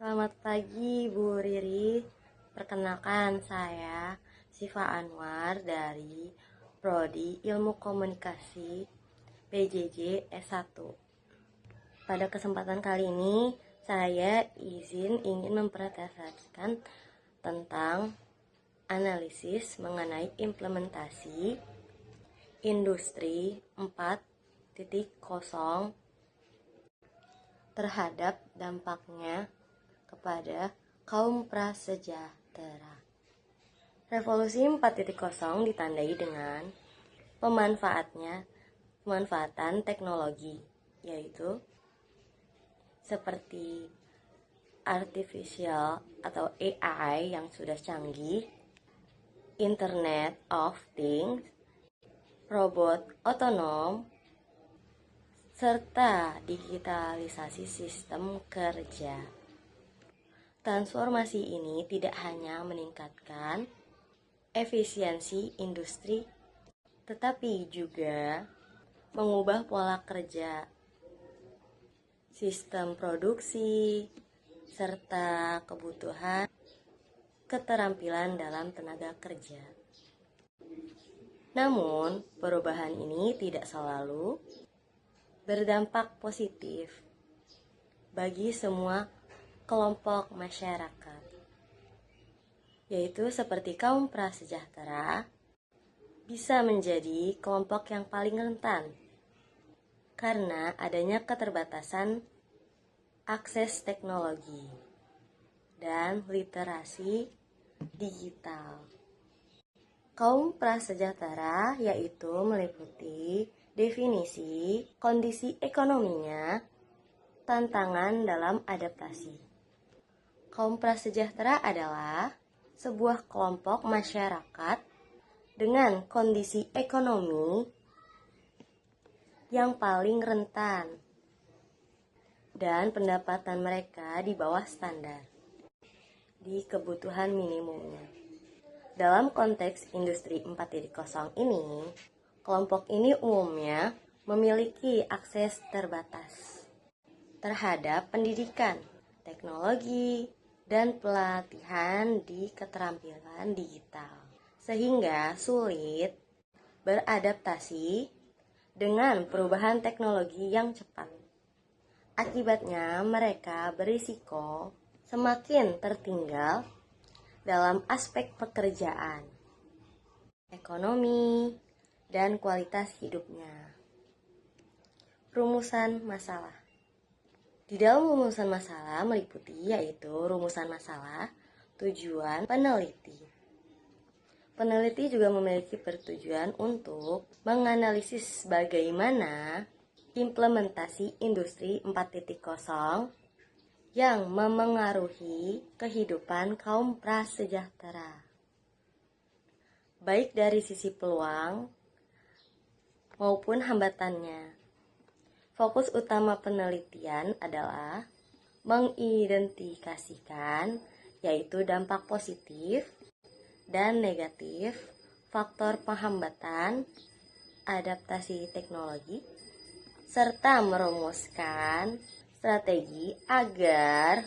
Selamat pagi Bu Riri. Perkenalkan saya Siva Anwar dari Prodi Ilmu Komunikasi PJJ S1. Pada kesempatan kali ini saya ingin mempresentasikan tentang analisis mengenai implementasi Industri 4.0 terhadap dampaknya kepada kaum prasejahtera. Revolusi 4.0 ditandai dengan pemanfaatan teknologi, yaitu seperti artificial atau AI yang sudah canggih, Internet of Things, robot otonom, serta digitalisasi sistem kerja. Transformasi ini tidak hanya meningkatkan efisiensi industri, tetapi juga mengubah pola kerja, sistem produksi, serta kebutuhan keterampilan dalam tenaga kerja. Namun, perubahan ini tidak selalu berdampak positif bagi semua kelompok masyarakat, yaitu seperti kaum prasejahtera bisa menjadi kelompok yang paling rentan karena adanya keterbatasan akses teknologi dan literasi digital. Kaum prasejahtera yaitu meliputi definisi kondisi ekonominya, tantangan dalam adaptasi. Kaum prasejahtera adalah sebuah kelompok masyarakat dengan kondisi ekonomi yang paling rentan dan pendapatan mereka di bawah standar di kebutuhan minimumnya. Dalam konteks industri 4.0 ini, kelompok ini umumnya memiliki akses terbatas terhadap pendidikan, teknologi, dan pelatihan di keterampilan digital, sehingga sulit beradaptasi dengan perubahan teknologi yang cepat. Akibatnya, mereka berisiko semakin tertinggal dalam aspek pekerjaan, ekonomi, dan kualitas hidupnya. Rumusan masalah. Di dalam rumusan masalah meliputi yaitu rumusan masalah, tujuan peneliti. Peneliti juga memiliki bertujuan untuk menganalisis bagaimana implementasi industri 4.0 yang memengaruhi kehidupan kaum prasejahtera, baik dari sisi peluang maupun hambatannya. Fokus utama penelitian adalah mengidentifikasikan yaitu dampak positif dan negatif faktor penghambatan adaptasi teknologi, serta merumuskan strategi agar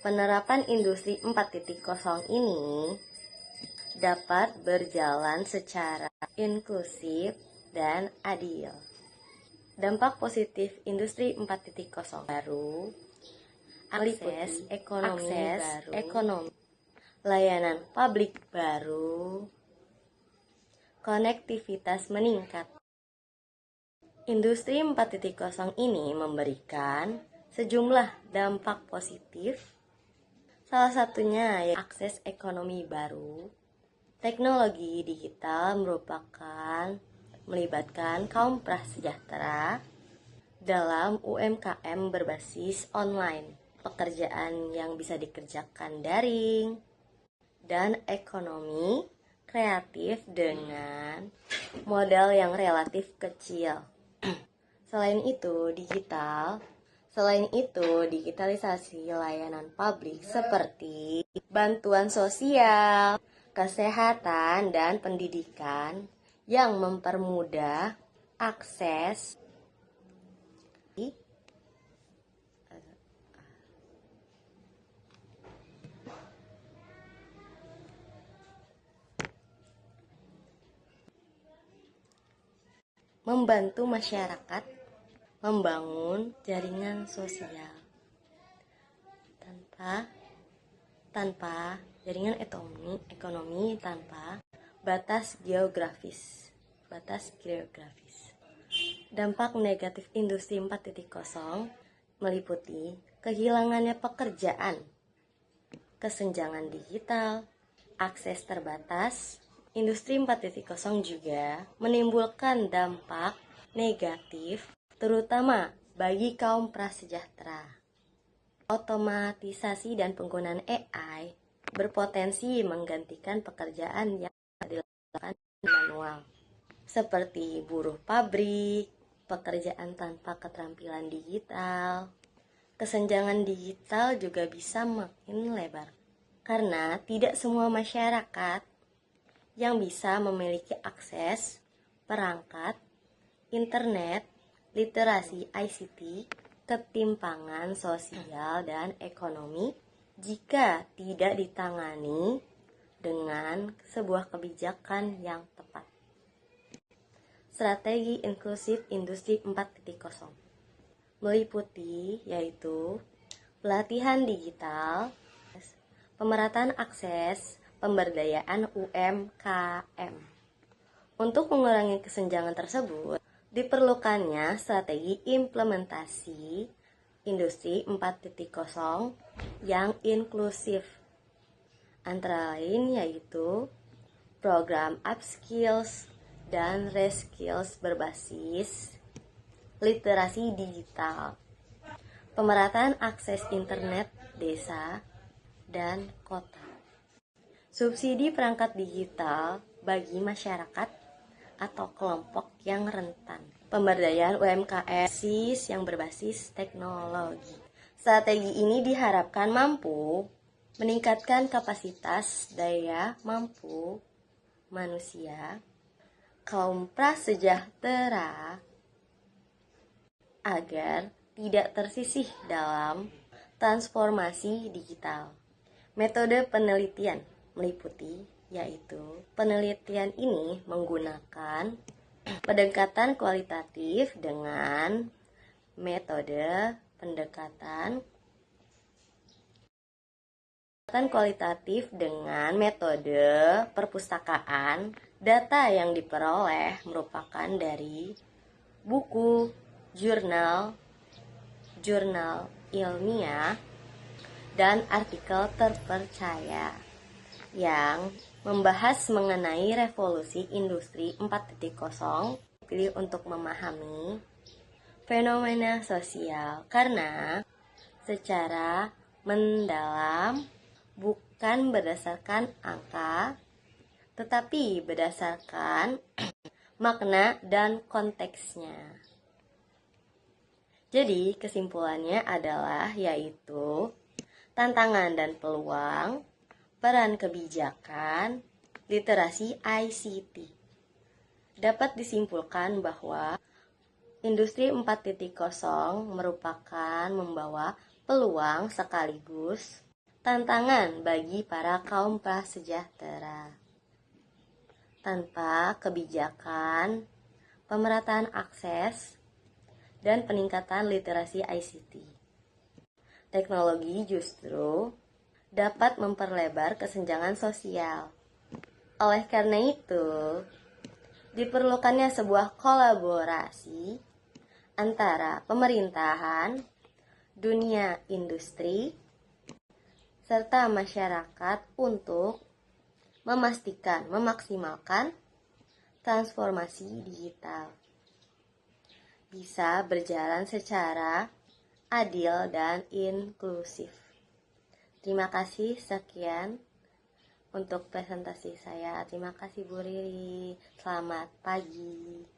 penerapan industri 4.0 ini dapat berjalan secara inklusif dan adil. Dampak positif industri 4.0 baru, akses ekonomi, layanan publik baru, konektivitas meningkat. Industri 4.0 ini memberikan sejumlah dampak positif, salah satunya yaitu akses ekonomi baru. Teknologi digital melibatkan kaum prasejahtera dalam UMKM berbasis online, pekerjaan yang bisa dikerjakan daring, dan ekonomi kreatif dengan modal yang relatif kecil. Selain itu, digitalisasi layanan publik seperti bantuan sosial, kesehatan, dan pendidikan yang mempermudah akses membantu masyarakat membangun jaringan sosial tanpa jaringan ekonomi tanpa batas geografis. Dampak negatif industri 4.0 meliputi kehilangannya pekerjaan, kesenjangan digital, akses terbatas. Industri 4.0 juga menimbulkan dampak negatif terutama bagi kaum prasejahtera. Otomatisasi dan penggunaan AI berpotensi menggantikan pekerjaan yang dilakukan manual, seperti buruh pabrik, pekerjaan tanpa keterampilan digital. Kesenjangan digital juga bisa makin lebar, karena tidak semua masyarakat yang bisa memiliki akses perangkat, internet, literasi ICT, ketimpangan sosial dan ekonomi jika tidak ditangani dengan sebuah kebijakan yang tepat. Strategi inklusif industri 4.0 meliputi yaitu pelatihan digital, pemerataan akses, pemberdayaan UMKM. Untuk mengurangi kesenjangan tersebut, diperlukannya strategi implementasi industri 4.0 yang inklusif, antara lain yaitu program upskills dan reskills berbasis literasi digital, pemerataan akses internet desa dan kota, subsidi perangkat digital bagi masyarakat atau kelompok yang rentan, pemberdayaan UMKM yang berbasis teknologi. Strategi ini diharapkan mampu meningkatkan kapasitas daya mampu manusia, kaum prasejahtera, agar tidak tersisih dalam transformasi digital. Metode penelitian meliputi yaitu penelitian ini menggunakan pendekatan kualitatif dengan metode pendekatan kualitatif dengan metode perpustakaan. Data yang diperoleh merupakan dari buku, jurnal ilmiah, dan artikel terpercaya yang membahas mengenai revolusi industri 4.0, dipilih untuk memahami fenomena sosial karena secara mendalam bukan berdasarkan angka, tetapi berdasarkan makna dan konteksnya. Jadi kesimpulannya adalah yaitu tantangan dan peluang, peran kebijakan, literasi ICT. Dapat disimpulkan bahwa industri 4.0 merupakan membawa peluang sekaligus tantangan bagi para kaum prasejahtera. Tanpa kebijakan, pemerataan akses, dan peningkatan literasi ICT, teknologi justru dapat memperlebar kesenjangan sosial. Oleh karena itu, diperlukannya sebuah kolaborasi antara pemerintahan, dunia industri, serta masyarakat untuk memaksimalkan transformasi digital bisa berjalan secara adil dan inklusif. Terima kasih, sekian untuk presentasi saya. Terima kasih Bu Riri. Selamat pagi.